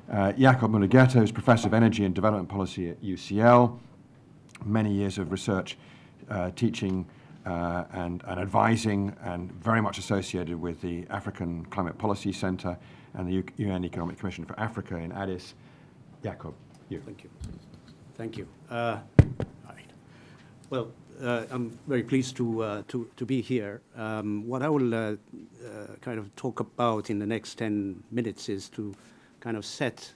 Yacob Mulugetta is Professor of Energy and Development Policy at UCL, many years of research, teaching and advising, and very much associated with the African Climate Policy Center and the UN Economic Commission for Africa in Addis. Yacob, you. Thank you. Thank you. All right. Well, I'm very pleased to be here. What I will kind of talk about in the next 10 minutes is to kind of set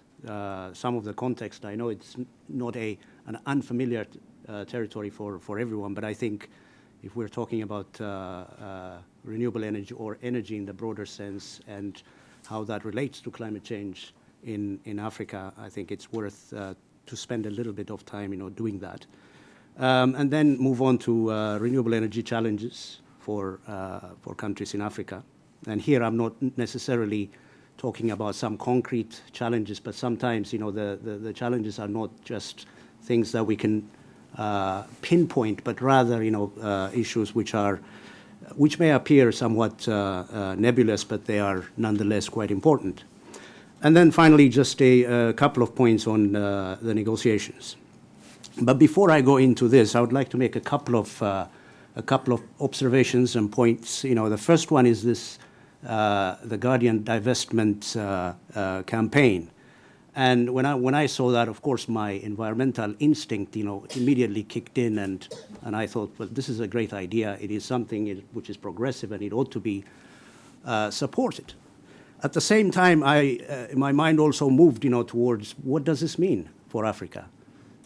some of the context. I know it's not an unfamiliar territory for everyone, but I think if we're talking about renewable energy or energy in the broader sense and how that relates to climate change in Africa, I think it's worth to spend a little bit of time, doing that. And then move on to renewable energy challenges for countries in Africa. And here I'm not necessarily talking about some concrete challenges, but sometimes, the challenges are not just things that we can pinpoint, but rather, issues which may appear somewhat nebulous, but they are nonetheless quite important. And then finally, just a couple of points on the negotiations. But before I go into this, I would like to make a couple of observations and points. The first one is this, the Guardian divestment campaign. And when I saw that, of course, my environmental instinct, immediately kicked in, and I thought, well, this is a great idea. It is something which is progressive, and it ought to be supported. At the same time, my mind also moved, towards what does this mean for Africa?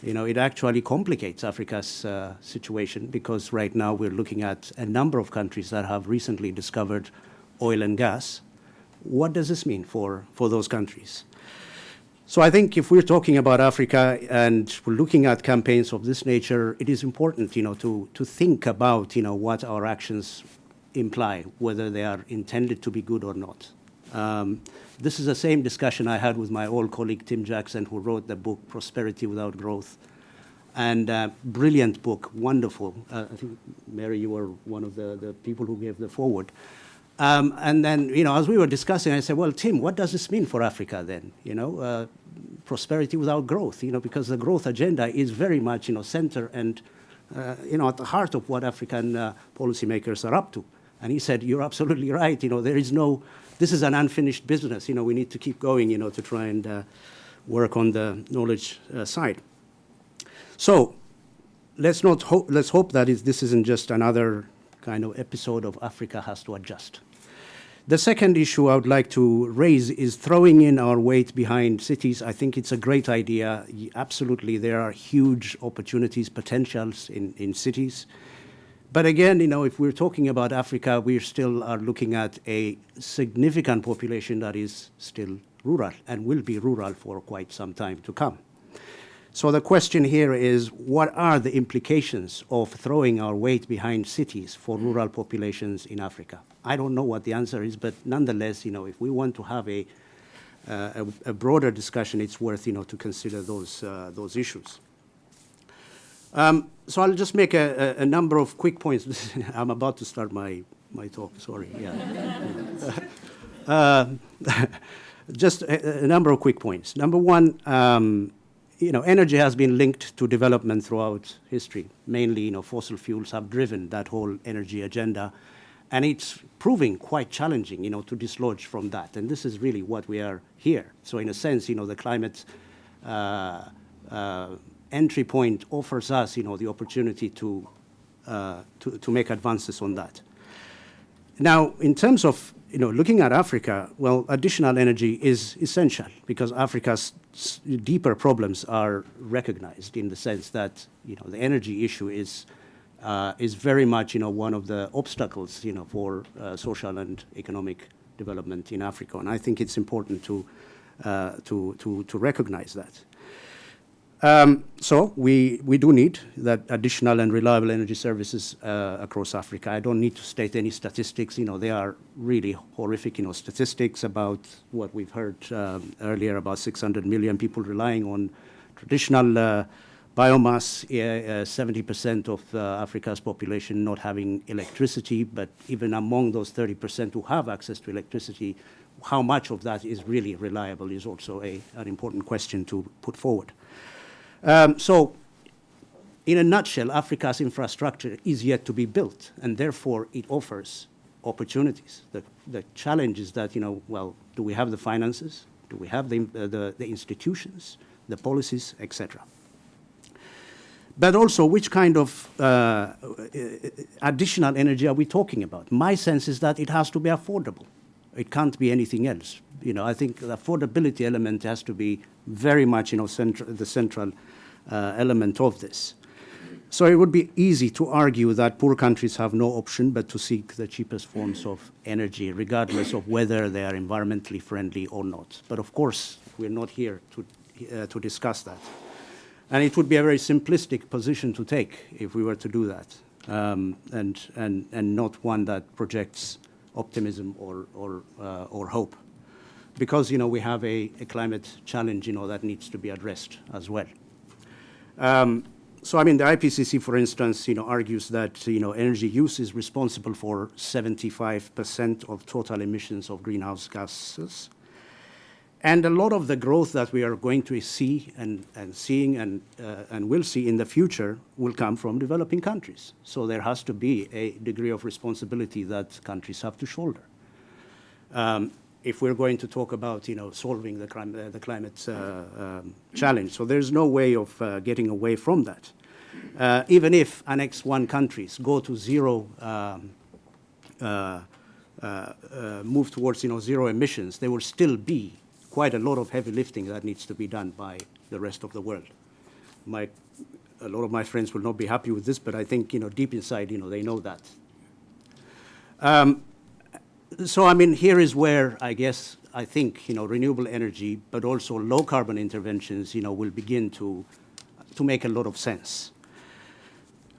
It actually complicates Africa's situation, because right now we're looking at a number of countries that have recently discovered oil and gas. What does this mean for those countries? So I think if we're talking about Africa and we're looking at campaigns of this nature, it is important, to think about, what our actions imply, whether they are intended to be good or not. This is the same discussion I had with my old colleague Tim Jackson, who wrote the book Prosperity Without Growth. And brilliant book, wonderful. I think, Mary, you were one of the people who gave the forward. And then, as we were discussing, I said, well, Tim, what does this mean for Africa then? Prosperity without growth, because the growth agenda is very much, center and, at the heart of what African policymakers are up to. And he said, you're absolutely right. This is an unfinished business. We need to keep going, to try and work on the knowledge side. So let's hope that this isn't just another kind of episode of Africa has to adjust. The second issue I would like to raise is throwing in our weight behind cities. I think it's a great idea. Absolutely, there are huge opportunities, potentials in cities. But again, if we're talking about Africa, we still are looking at a significant population that is still rural and will be rural for quite some time to come. So the question here is, what are the implications of throwing our weight behind cities for rural populations in Africa? I don't know what the answer is, but nonetheless, if we want to have a broader discussion, it's worth, to consider those issues. So I'll just make a number of quick points. I'm about to start my talk, sorry. Yeah. Just a number of quick points. Number one, energy has been linked to development throughout history. Mainly, fossil fuels have driven that whole energy agenda. And it's proving quite challenging, to dislodge from that. And this is really what we are here. So in a sense, the climate entry point offers us, the opportunity to make advances on that. Now, in terms of, looking at Africa, well, additional energy is essential because Africa's deeper problems are recognized in the sense that, the energy issue is very much, one of the obstacles, for social and economic development in Africa. And I think it's important to recognize that. So we do need that additional and reliable energy services across Africa. I don't need to state any statistics. They are really horrific, statistics about what we've heard earlier about 600 million people relying on traditional biomass, 70% of Africa's population not having electricity, but even among those 30% who have access to electricity, how much of that is really reliable is also an important question to put forward. So, in a nutshell, Africa's infrastructure is yet to be built, and therefore it offers opportunities. The challenge is that, well, do we have the finances? Do we have the institutions, the policies, etc.? But also, which kind of additional energy are we talking about? My sense is that it has to be affordable. It can't be anything else. I think the affordability element has to be very much, the central element of this. So it would be easy to argue that poor countries have no option but to seek the cheapest forms of energy, regardless of whether they are environmentally friendly or not. But of course, we're not here to discuss that. And it would be a very simplistic position to take if we were to do that, and not one that projects optimism or hope. Because, we have a climate challenge, that needs to be addressed as well. So, the IPCC, for instance, argues that, energy use is responsible for 75% of total emissions of greenhouse gases. And a lot of the growth that we are going to see and seeing and will see in the future will come from developing countries. So there has to be a degree of responsibility that countries have to shoulder. If we're going to talk about, solving the climate challenge. So there's no way of getting away from that. Even if Annex 1 countries go to zero, move towards, zero emissions, there will still be quite a lot of heavy lifting that needs to be done by the rest of the world. A lot of my friends will not be happy with this, but I think, deep inside, they know that. So, here is where I think, renewable energy, but also low carbon interventions, will begin to make a lot of sense.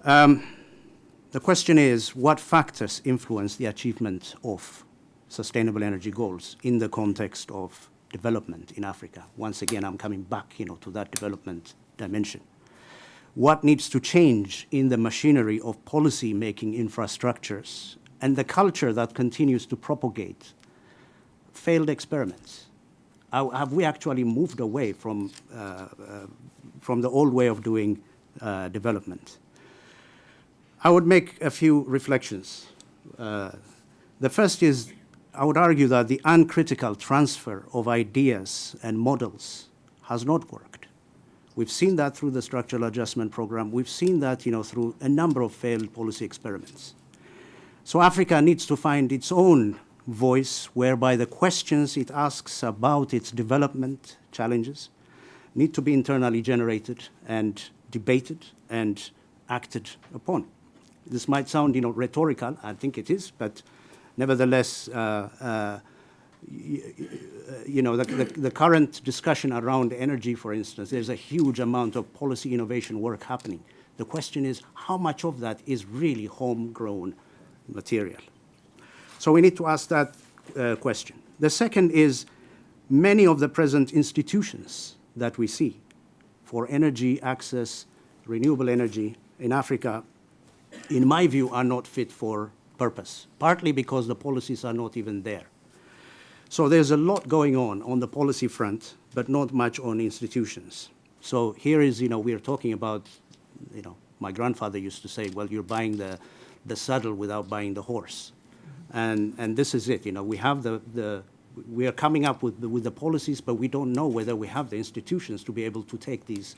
The question is, what factors influence the achievement of sustainable energy goals in the context of development in Africa? Once again, I'm coming back, to that development dimension. What needs to change in the machinery of policy-making infrastructures and the culture that continues to propagate failed experiments? Have we actually moved away from the old way of doing development? I would make a few reflections. The first is, I would argue that the uncritical transfer of ideas and models has not worked. We've seen that through the structural adjustment program. We've seen that, through a number of failed policy experiments. So Africa needs to find its own voice whereby the questions it asks about its development challenges need to be internally generated and debated and acted upon. This might sound, rhetorical. I think it is, but nevertheless, the current discussion around energy, for instance, there's a huge amount of policy innovation work happening. The question is, how much of that is really homegrown material? So we need to ask that question. The second is, many of the present institutions that we see for energy access, renewable energy in Africa, in my view, are not fit for purpose, partly because the policies are not even there. So there's a lot going on the policy front, but not much on institutions. So here is, we are talking about, my grandfather used to say, well, you're buying the saddle without buying the horse. And this is it, we are coming up with the policies, but we don't know whether we have the institutions to be able to take these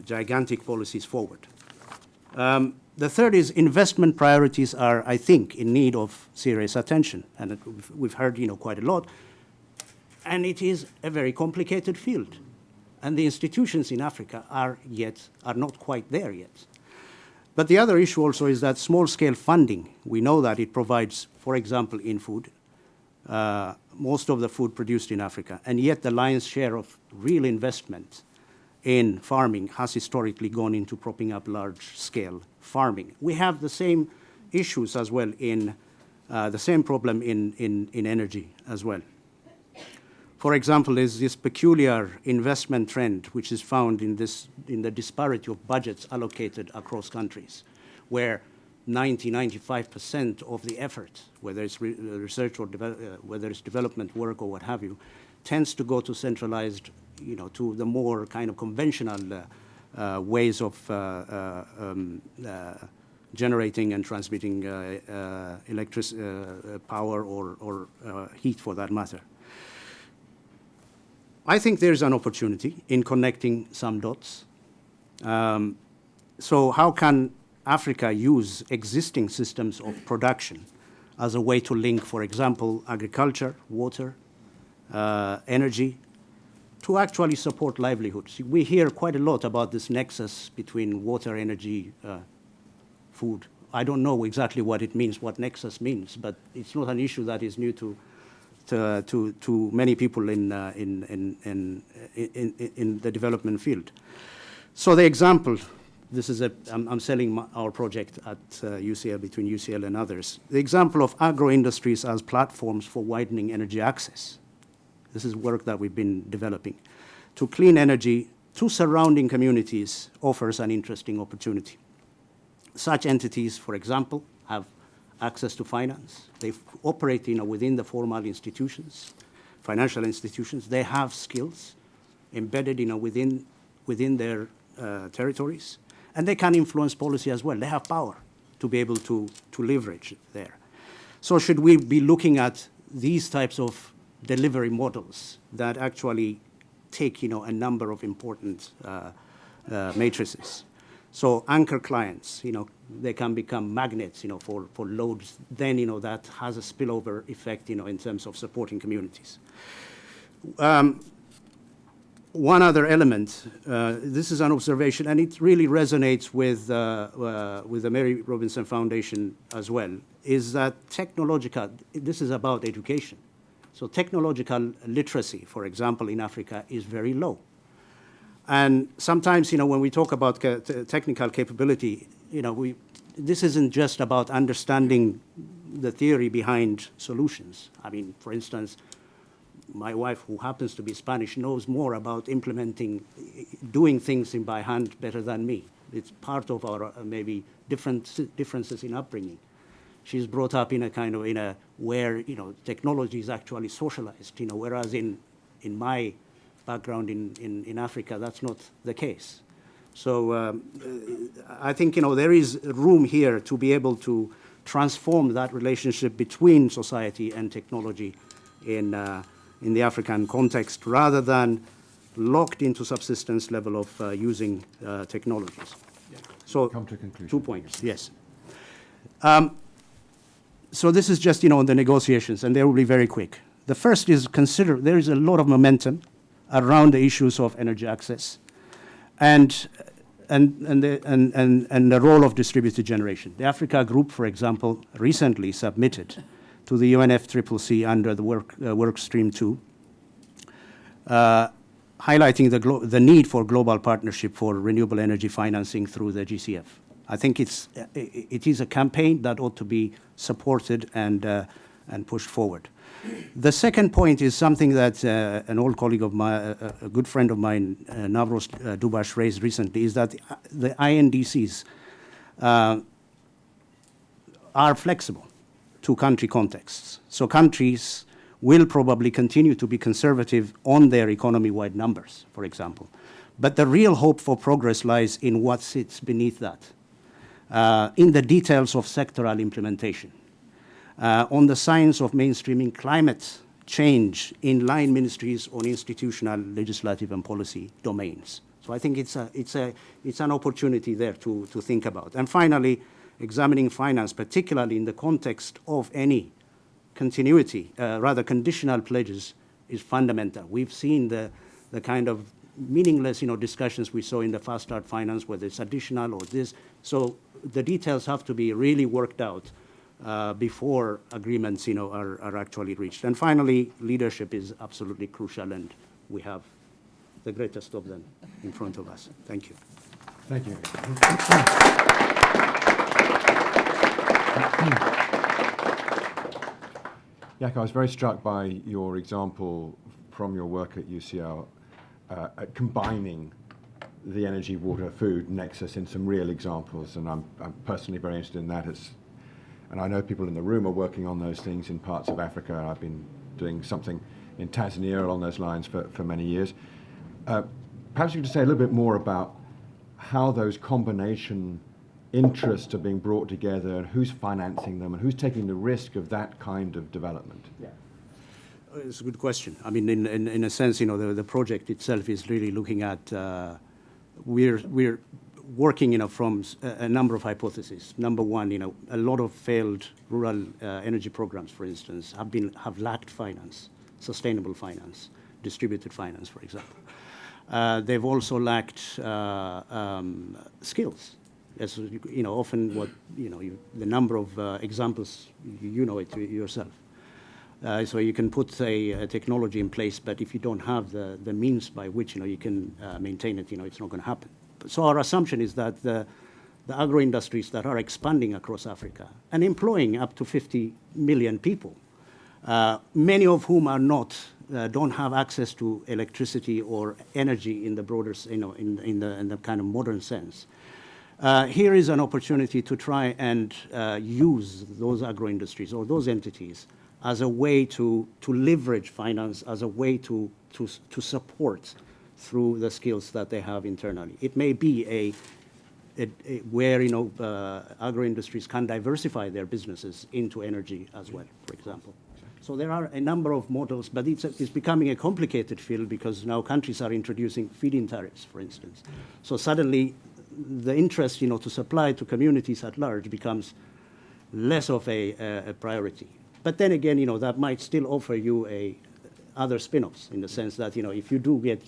gigantic policies forward. The third is investment priorities are, I think, in need of serious attention. And we've heard, quite a lot. And it is a very complicated field. And the institutions in Africa are not quite there yet. But the other issue also is that small-scale funding, we know that it provides, for example, in food, most of the food produced in Africa. And yet the lion's share of real investment in farming has historically gone into propping up large-scale farming. We have the same issues as well the same problem in energy as well. For example, there's this peculiar investment trend which is found in the disparity of budgets allocated across countries, where 95% of the effort, whether it's research or whether it's development work or what have you, tends to go to centralized, to the more kind of conventional ways of generating and transmitting power or heat for that matter. I think there's an opportunity in connecting some dots. So how can Africa use existing systems of production as a way to link, for example, agriculture, water, energy, to actually support livelihoods? We hear quite a lot about this nexus between water, energy, food. I don't know exactly what it means, what nexus means, but it's not an issue that is new to many people in the development field. So the example, this is I'm selling our project at UCL, between UCL and others. The example of agro-industries as platforms for widening energy access. This is work that we've been developing. To clean energy to surrounding communities offers an interesting opportunity. Such entities, for example, have access to finance. They operate within the formal institutions, financial institutions. They have skills embedded within their territories, and they can influence policy as well. They have power to be able to leverage there. So should we be looking at these types of delivery models that actually take a number of important matrices? So anchor clients, they can become magnets, for loads. Then, that has a spillover effect, in terms of supporting communities. One other element, this is an observation, and it really resonates with the Mary Robinson Foundation as well, is that this is about education. So technological literacy, for example, in Africa is very low. And sometimes, when we talk about technical capability, this isn't just about understanding the theory behind solutions. I mean, for instance, my wife, who happens to be Spanish, knows more about doing things by hand better than me. It's part of our maybe differences in upbringing. She's brought up in where technology is actually socialized. Whereas in my background in Africa, that's not the case. So I think there is room here to be able to transform that relationship between society and technology in the African context, rather than locked into subsistence level of using technologies. Yeah. So come to a conclusion. 2 points, yes. So this is just on the negotiations, and they will be very quick. The first is there is a lot of momentum around the issues of energy access, and the role of distributed generation. The Africa Group, for example, recently submitted to the UNFCCC under the work stream 2, highlighting the need for global partnership for renewable energy financing through the GCF. I think it is a campaign that ought to be supported and pushed forward. The second point is something that an old colleague of mine, a good friend of mine, Navros Dubash, raised recently, is that the INDCs are flexible to country contexts. So countries will probably continue to be conservative on their economy-wide numbers, for example. But the real hope for progress lies in what sits beneath that, in the details of sectoral implementation, on the science of mainstreaming climate change in line ministries on institutional, legislative, and policy domains. So I think it's an opportunity there to think about. And finally, examining finance, particularly in the context of any continuity, rather conditional pledges, is fundamental. We've seen the kind of meaningless, discussions we saw in the Fast Start Finance, whether it's additional or this. So the details have to be really worked out before agreements, are actually reached. And finally, leadership is absolutely crucial, and we have the greatest of them in front of us. Thank you. Thank you. Jacob, I was very struck by your example from your work at UCL at combining the energy, water, food nexus in some real examples, and I'm personally very interested in that. And I know people in the room are working on those things in parts of Africa. I've been doing something in Tanzania along those lines for many years. Perhaps you could say a little bit more about how those combination interests are being brought together, and who's financing them, and who's taking the risk of that kind of development. Yeah. It's a good question. I mean, in a sense, the project itself is really looking at, we're working, from a number of hypotheses. Number one, a lot of failed rural energy programs, for instance, have lacked finance, sustainable finance, distributed finance, for example. They've also lacked skills. As often the number of examples, you know it yourself. So you can put a technology in place, but if you don't have the means by which you can maintain it, it's not going to happen. So our assumption is that the agro-industries that are expanding across Africa and employing up to 50 million people, many of whom are not don't have access to electricity or energy in the broader, in the kind of modern sense. Here is an opportunity to try and use those agro-industries or those entities as a way to leverage finance, as a way to support through the skills that they have internally. It may be where agro-industries can diversify their businesses into energy as well, for example. So there are a number of models, but it's becoming a complicated field because now countries are introducing feed-in tariffs, for instance. So suddenly the interest to supply to communities at large becomes less of a priority. But then again, that might still offer you other spin-offs in the sense that, if you do get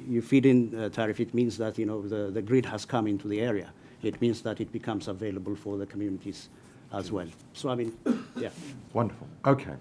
you feed-in tariff, it means that, the grid has come into the area. It means that it becomes available for the communities as well. So, I mean, yeah. Wonderful. Okay.